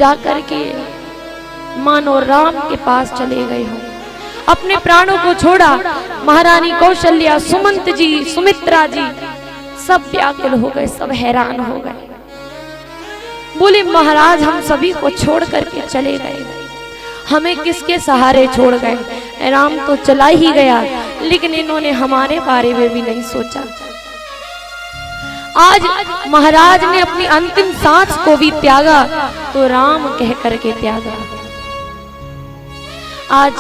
जाकर के मानो राम के पास चले गए हो। अपने प्राणों को छोड़ा। महारानी कौशल्या, सुमंत जी, सुमित्रा जी सब व्याकुल हो गए, सब हैरान हो गए। बोले महाराज हम सभी को छोड़ करके चले गए, हमें किसके सहारे छोड़ गए? राम तो चला ही गया, लेकिन इन्होंने हमारे बारे में भी नहीं सोचा। आज महाराज ने अपनी अंतिम सांस को भी त्यागा तो राम कह करके त्यागा। आज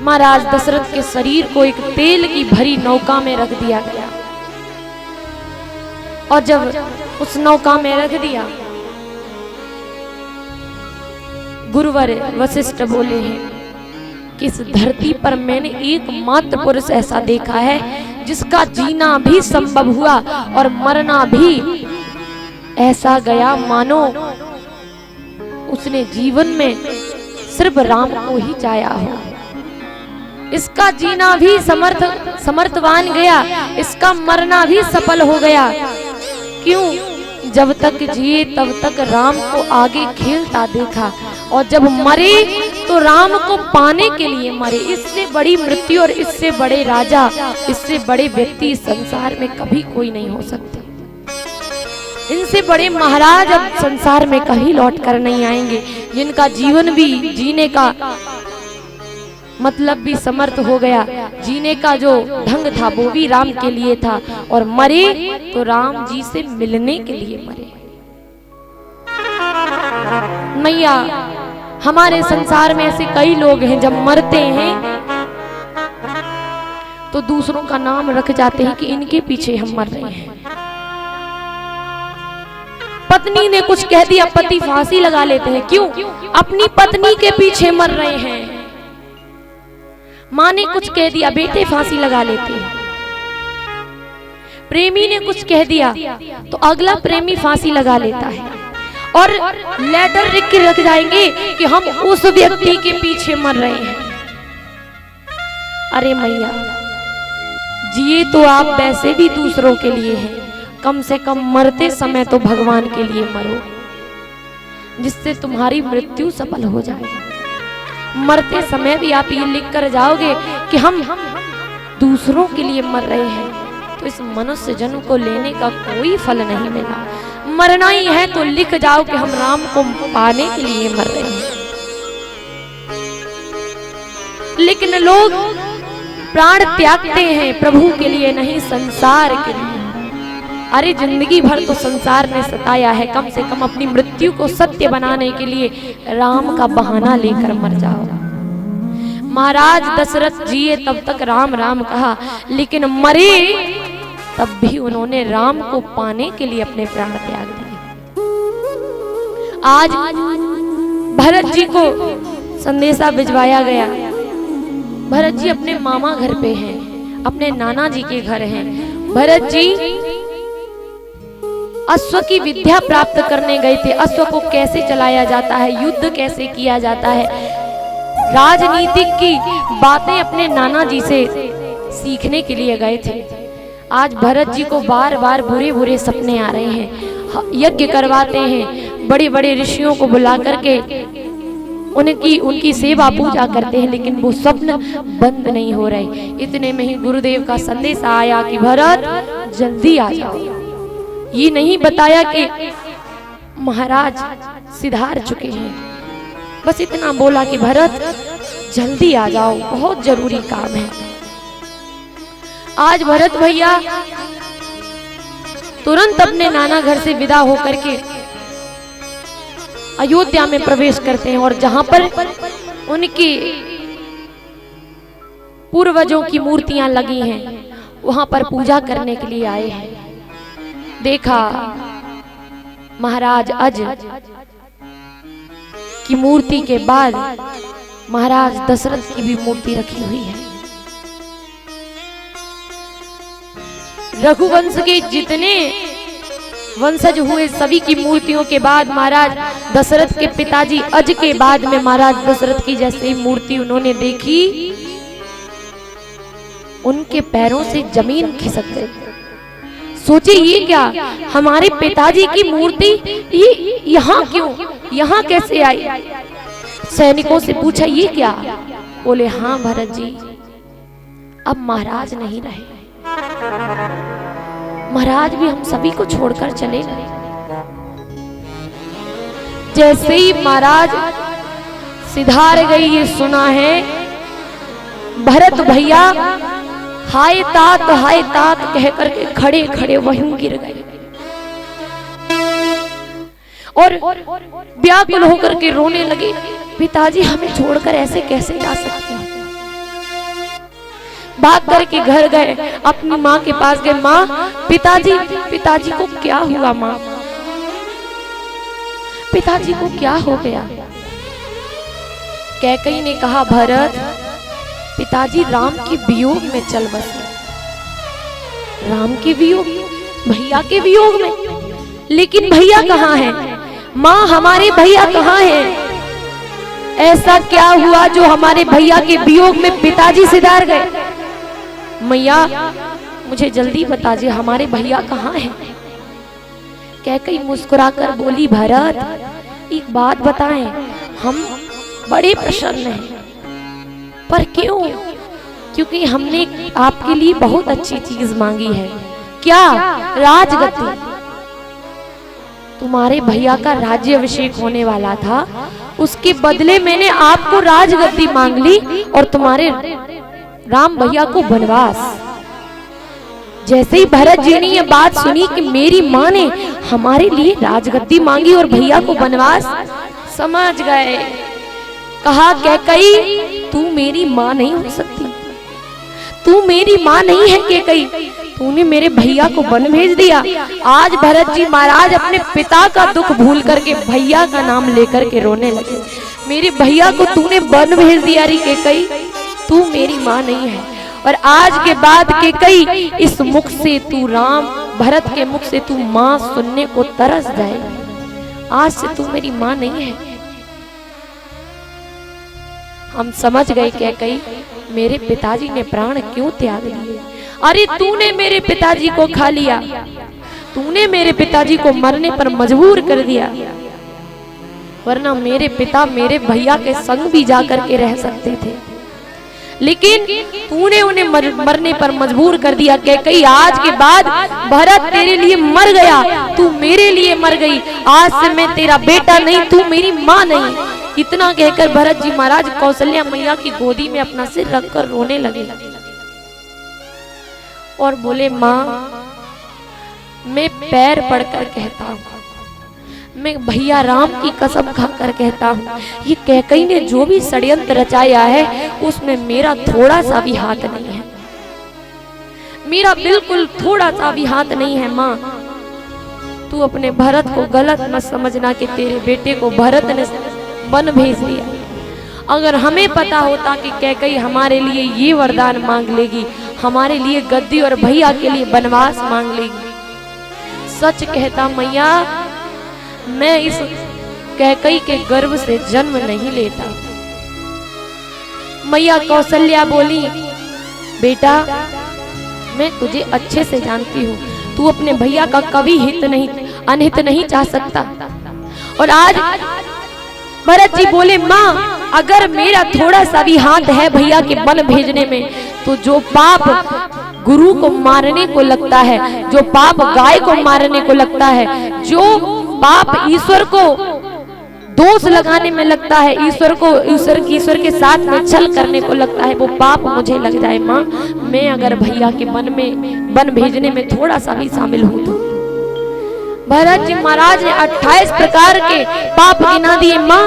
महाराज दशरथ के शरीर को एक तेल की भरी नौका में रख दिया गया, और जब उस नौका में रख दिया, गुरुवर वशिष्ठ बोले हैं कि इस धरती पर मैंने एकमात्र पुरुष ऐसा देखा है जिसका जीना भी संभव हुआ और मरना भी ऐसा गया मानो उसने जीवन में सिर्फ राम को ही चाहा हो। इसका जीना भी समर्थवान गया, इसका मरना भी सफल हो गया। क्यों? जब तक जिए तब तक राम को आगे खेलता देखा, और जब मरे तो राम को पाने के लिए मरे। इससे बड़ी मृत्यु और इससे बड़े राजा, इससे बड़े व्यक्ति इस संसार में कभी कोई नहीं हो सकते। इनसे बड़े महाराज अब संसार में कभी लौट कर नहीं आएंगे, जिनका जीवन भी जीने का मतलब भी समर्थ हो गया, जीने का जो ढंग था वो भी राम के लिए था, और मरे तो राम जी से मिलने के लिए मरे। मैया, हमारे संसार में ऐसे कई लोग हैं जब मरते हैं तो दूसरों का नाम रख जाते हैं कि इनके पीछे हम मर रहे हैं। पत्नी ने कुछ कह दिया, पति फांसी लगा लेते हैं। क्यों? अपनी पत्नी के पीछे मर रहे हैं। माँ ने कुछ कह दिया, बेटे फांसी लगा लेते हैं। प्रेमी ने कुछ कह दिया तो अगला प्रेमी फांसी लगा लेता है, और लेटर लिख के रख जाएंगे कि हम उस व्यक्ति के पीछे मर रहे हैं। अरे मैया, जिए तो आप वैसे भी दूसरों के लिए हैं, कम से कम मरते समय तो भगवान के लिए मरो, जिससे तुम्हारी मृत्यु सफल हो जाए। मरते समय भी आप ये लिख कर जाओगे कि हम दूसरों के लिए मर रहे हैं, तो इस मनुष्य जन्म को लेने का कोई फल नहीं मिला। मरना ही है तो लिख जाओ कि हम राम को पाने के लिए मर रहे हैं। लेकिन लोग प्राण त्यागते हैं प्रभु के लिए, नहीं संसार के लिए। अरे जिंदगी भर तो संसार ने सताया है, कम से कम अपनी मृत्यु को सत्य बनाने के लिए राम का बहाना लेकर मर जाओ। महाराज दशरथ जिए तब तक राम राम कहा, लेकिन मरे तब भी उन्होंने राम को पाने के लिए अपने प्राण त्याग दिए। आज भरत जी को संदेशा भिजवाया गया। भरत जी अपने मामा घर पे हैं, अपने नाना जी के घर हैं। भरत जी अश्व की विद्या प्राप्त करने गए थे। अश्व को कैसे चलाया जाता है, युद्ध कैसे किया जाता है, राजनीतिक की बातें अपने नाना जी से सीखने के लिए गए थे। आज भरत जी को बार बार बुरे बुरे सपने आ रहे हैं। यज्ञ करवाते हैं, बड़े बड़े ऋषियों को बुला करके उनकी सेवा पूजा करते हैं, लेकिन वो स्वप्न बंद नहीं हो रहे। इतने में ही गुरुदेव का संदेश आया कि भरत जल्दी आ जाओ। ये नहीं बताया कि महाराज सिधार चुके हैं, बस इतना बोला कि भरत जल्दी आ जाओ, बहुत जरूरी काम है। आज भरत भैया तुरंत अपने नाना घर से विदा होकर के अयोध्या में प्रवेश करते हैं, और जहां पर उनकी पूर्वजों की मूर्तियां लगी हैं वहां पर पूजा करने के लिए आए हैं। देखा महाराज अज की मूर्ति के बाद महाराज दशरथ की भी मूर्ति रखी हुई है। रघुवंश के जितने वंशज हुए सभी की मूर्तियों के बाद महाराज दशरथ के पिताजी अज के बाद में महाराज दशरथ की जैसे ही मूर्ति उन्होंने देखी, उनके पैरों से जमीन खिसक गई। सोचिए ये क्या, हमारे पिताजी की मूर्ति ये यहाँ क्यों, यहाँ कैसे आई? सैनिकों से पूछा ये क्या? बोले हाँ भरत जी, अब महाराज नहीं रहे, महाराज भी हम सभी को छोड़कर चले गए। जैसे ही महाराज सिधार गई ये सुना है, भरत भैया हाय तात कह करके खड़े खड़े वहीं गिर गए और व्याकुल होकर के रोने लगे। पिताजी हमें छोड़कर ऐसे कैसे जा सकते हैं? भाग करके घर गए, अपनी माँ के पास गए। माँ, पिताजी को क्या हुआ? माँ, पिताजी को क्या हो गया? कैकेयी ने कहा भरत, पिताजी राम के वियोग में चल बसे। राम के वियोग, भैया के वियोग में? लेकिन भैया कहाँ हैं? माँ, हमारे भैया कहाँ हैं? ऐसा क्या हुआ जो हमारे भैया के वियोग में पिताजी सिधार गए? मैया, मुझे जल्दी बताइए हमारे भैया कहाँ हैं? कैकेयी मुस्कुराकर बोली भरत, एक बात बताएं, हम बड़े प्रसन्न हैं। पर क्यों? क्योंकि हमने आपके लिए बहुत अच्छी चीज मांगी है। क्या? राजगद्दी। तुम्हारे भैया का राज्य अभिषेक होने वाला था, उसके बदले मैंने आपको राजगद्दी मांग ली और तुम्हारे राम भैया को वनवास। जैसे ही भरत जी ने ये बात सुनी कि मेरी माँ ने हमारे लिए राजगद्दी मांगी और भैया को वनवास, समझ गए। कहा कैकेयी, तू मेरी माँ नहीं हो सकती, तू मेरी माँ नहीं है कैकेयी, तूने मेरे भैया को वन भेज दिया। आज भरत जी महाराज अपने पिता का दुख भूल करके भैया का नाम लेकर के रोने लगे। मेरे भैया को तूने वन भेज दिया रे कैकेयी, तू मेरी माँ नहीं है। और आज के बाद कैकेयी, इस मुख से तू राम, भरत के मुख से तू माँ सुनने को तरस जाएगी। आज से तू मेरी माँ नहीं है। हम समझ गए कैकेयी, मेरे पिताजी ने प्राण क्यों त्याग लिए। अरे तूने मेरे पिताजी को खा लिया, तूने मेरे पिताजी को मरने पर मजबूर कर दिया, वरना मेरे पिता मेरे भैया के संग भी जाकर के रह सकते थे, लेकिन तूने उन्हें मरने पर मजबूर कर दिया। कैकेयी, आज के बाद भरत तेरे लिए मर गया, तू मेरे लिए मर गई। आज से मैं तेरा बेटा नहीं, तू मेरी माँ नहीं। इतना कहकर भरत जी महाराज कौशल्या मैया की गोदी में अपना सिर रखकर रोने लगे और बोले, माँ, मैं पैर पड़कर कहता हूँ, मैं भैया राम की कसम खाकर कहता हूँ, ये कैकेयी ने जो भी षड्यंत्र रचाया है उसमें मेरा थोड़ा सा भी हाथ नहीं है, मेरा बिल्कुल थोड़ा सा भी हाथ नहीं है। माँ, तू अपने भरत को गलत मत समझना कि तेरे बेटे को भरत ने वन भेज दिया। अगर हमें पता होता कि कैकेयी हमारे लिए ये वरदान मांग लेगी, हमारे लिए गद्दी और भैया के लिए वनवास मांग लेगी, सच कहता मैया, मैं इस कैकेयी के गर्भ से जन्म नहीं लेता। मैया कौशल्या बोली, बेटा, मैं तुझे अच्छे से जानती हूँ, तू अपने भैया का कभी हित नहीं, अनहित नहीं चाह सकता। और आज भरत जी बोले, माँ, अगर मेरा थोड़ा सा भी हाथ है भैया के वन भेजने में, तो जो पाप गुरु को मारने को लगता है, जो पाप गाय को मारने को लगता है, जो पाप ईश्वर को दोष लगाने में लगता है, ईश्वर के साथ में छल करने को लगता है, वो पाप मुझे लग जाए। माँ, मैं अगर भैया के वन भेजने में थोड़ा सा भी शामिल हूँ तो। भरत जी महाराज ने 28 प्रकार के पाप गिना दिए। माँ,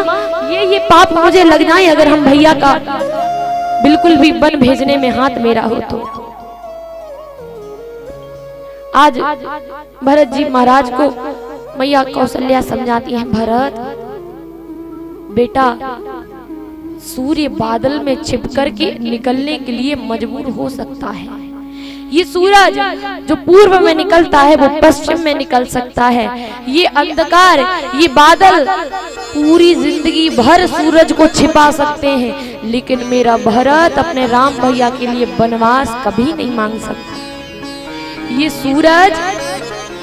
ये पाप मुझे लग जाए अगर हम भैया का बिल्कुल भी वन भेजने में हाथ मेरा हो तो। आज भरत जी महाराज को मैया कौशल्या समझाती है, भरत बेटा, सूर्य बादल में छिपकर के निकलने के लिए मजबूर हो सकता है। ये सूरज जो पूर्व में निकलता है वो पश्चिम में निकल सकता है। ये अंधकार, ये बादल पूरी जिंदगी भर सूरज को छिपा सकते हैं, लेकिन मेरा भरत अपने राम भैया के लिए वनवास कभी नहीं मांग सकता। ये सूरज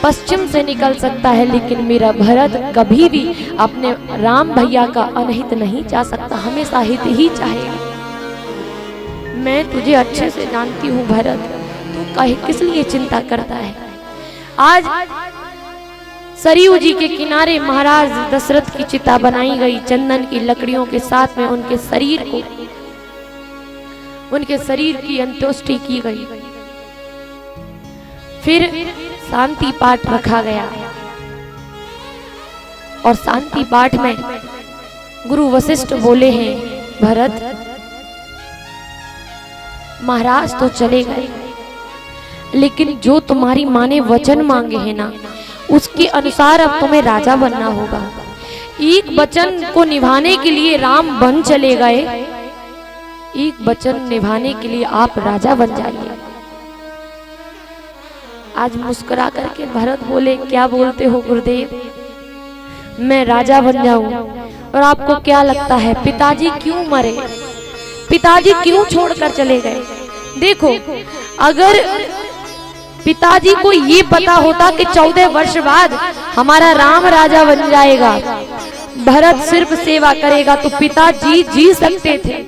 पश्चिम से निकल सकता है, लेकिन मेरा भरत कभी भी अपने राम भैया का अनहित नहीं चाह सकता, हमेशा हित ही चाहेगा। मैं तुझे अच्छे से जानती हूँ भरत, तू कहीं किस लिए चिंता करता है। आज सरयू जी के किनारे महाराज दशरथ की चिता बनाई गई, चंदन की लकड़ियों के साथ में उनके शरीर की अंत्येष्टि की गई। फिर शांति पाठ रखा गया और शांति पाठ में गुरु वशिष्ठ बोले हैं, भरत महाराज तो चले गए, लेकिन जो तुम्हारी माँ ने वचन मांगे हैं ना, उसके अनुसार अब तुम्हें राजा बनना होगा। एक वचन को निभाने के लिए राम बन चले गए, एक वचन निभाने के लिए आप राजा बन जाइए। आज मुस्कुरा करके भरत बोले, क्या बोलते हो गुरुदेव, मैं राजा बन जाऊं? और आपको क्या लगता है पिताजी क्यों मरे, पिताजी क्यों छोड़कर चले गए? देखो, अगर पिताजी को ये पता होता कि 14 वर्ष बाद हमारा राम राजा बन जाएगा, भरत सिर्फ सेवा करेगा, तो पिताजी जी सकते थे।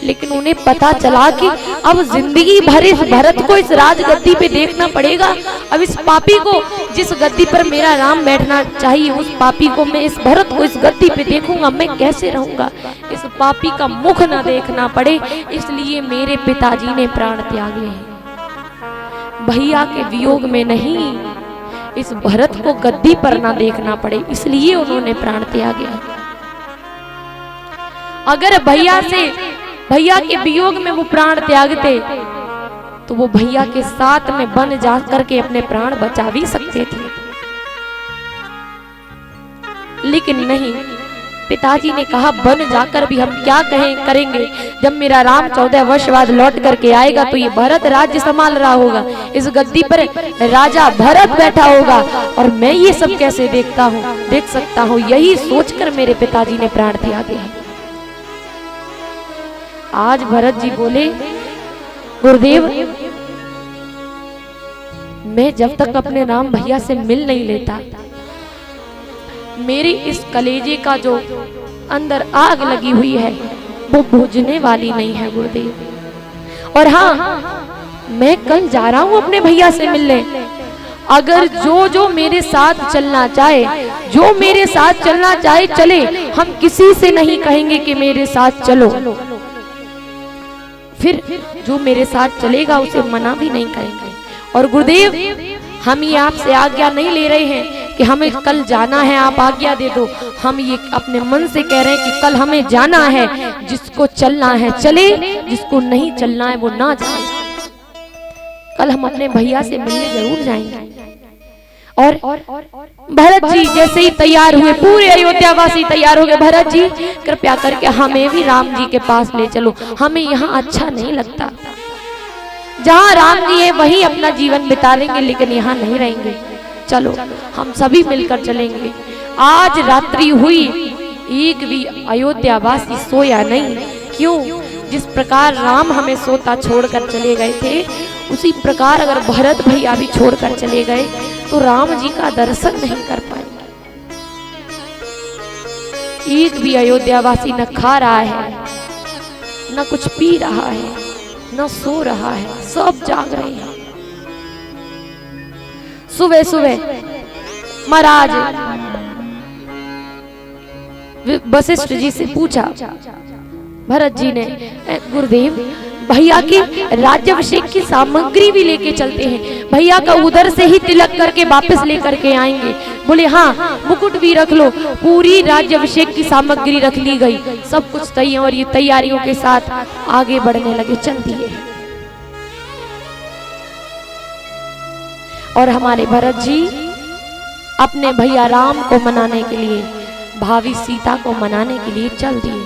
लेकिन उन्हें पता चला कि अब जिंदगी भर इस भरत को इस राजगद्दी पे देखना पड़ेगा। अब इस पापी को, जिस गद्दी पर मेरा राम बैठना चाहिए, उस पापी को मैं, इस भरत को इस गद्दी पे देखूंगा, मैं कैसे रहूंगा? इस पापी का मुख ना देखना पड़े, इसलिए मेरे पिताजी ने प्राण त्यागे हैं। भैया के वियोग में नहीं, इस भरत को गद्दी पर ना देखना पड़े, इसलिए उन्होंने प्राण त्यागे हैं। अगर भैया के वियोग में वो प्राण त्यागते तो वो भैया के साथ में बन जा करके अपने प्राण बचा भी सकते थे, लेकिन नहीं। पिताजी ने कहा, बन जाकर भी हम क्या करेंगे, जब मेरा राम 14 वर्ष बाद लौट करके आएगा तो ये भरत राज्य संभाल रहा होगा, इस गद्दी पर राजा भरत बैठा होगा, और मैं ये सब कैसे देख सकता हूँ। यही सोचकर मेरे पिताजी ने प्राण त्यागे हैं। आज भरत जी बोले, गुरुदेव मैं जब तक अपने राम भैया से मिल नहीं लेता, मेरी इस कलेजे का जो अंदर आग लगी हुई है वो बुझने वाली नहीं है गुरुदेव। और हाँ, मैं कल जा रहा हूँ अपने भैया से मिलने। अगर जो मेरे साथ चलना चाहे, जो मेरे साथ चलना चाहे चले, हम किसी से नहीं कहेंगे कि मेरे साथ चलो। फिर जो मेरे साथ चलेगा उसे मना भी नहीं करेंगे। और गुरुदेव, हम ये आपसे आज्ञा नहीं ले रहे हैं कि हमें कल जाना है, आप आज्ञा दे दो। हम ये अपने मन से कह रहे हैं कि कल हमें जाना है, जिसको चलना है चले, जिसको नहीं चलना है वो ना जाए। कल हम अपने भैया से मिलने जरूर जाएंगे। और भरत जी जैसे ही तैयार हुए, पूरे अयोध्यावासी तैयार हो गए। भरत जी कृपया करके हमें भी राम जी के पास ले चलो, हमें यहाँ अच्छा नहीं लगता। जहाँ राम जी है वहीं अपना जीवन बिता लेंगे, लेकिन यहाँ नहीं रहेंगे। चलो हम सभी मिलकर चलेंगे। आज रात्रि हुई, एक भी अयोध्यावासी सोया नहीं। क्यों? जिस प्रकार राम हमें सोता छोड़कर चले गए थे, उसी प्रकार अगर भरत भैया भी छोड़कर चले गए तो राम जी का दर्शन नहीं कर पाएंगे। एक भी अयोध्यावासी न खा रहा है, न कुछ पी रहा है, न सो रहा है, सब जाग रहे हैं। सुबह सुबह महाराज वशिष्ठ जी से पूछा भरत जी ने, गुरुदेव भैया की राज्याभिषेक की सामग्री भी लेके चलते हैं, भैया का उधर से ही तिलक करके वापस लेकर के आएंगे। बोले हाँ, मुकुट भी रख लो। पूरी राज्याभिषेक की सामग्री रख ली गई, सब कुछ तैयार, और ये तैयारियों के साथ आगे बढ़ने लगे। चल दिए। और हमारे भरत जी अपने भैया राम को मनाने के लिए, भावी सीता को मनाने के लिए चल दिए।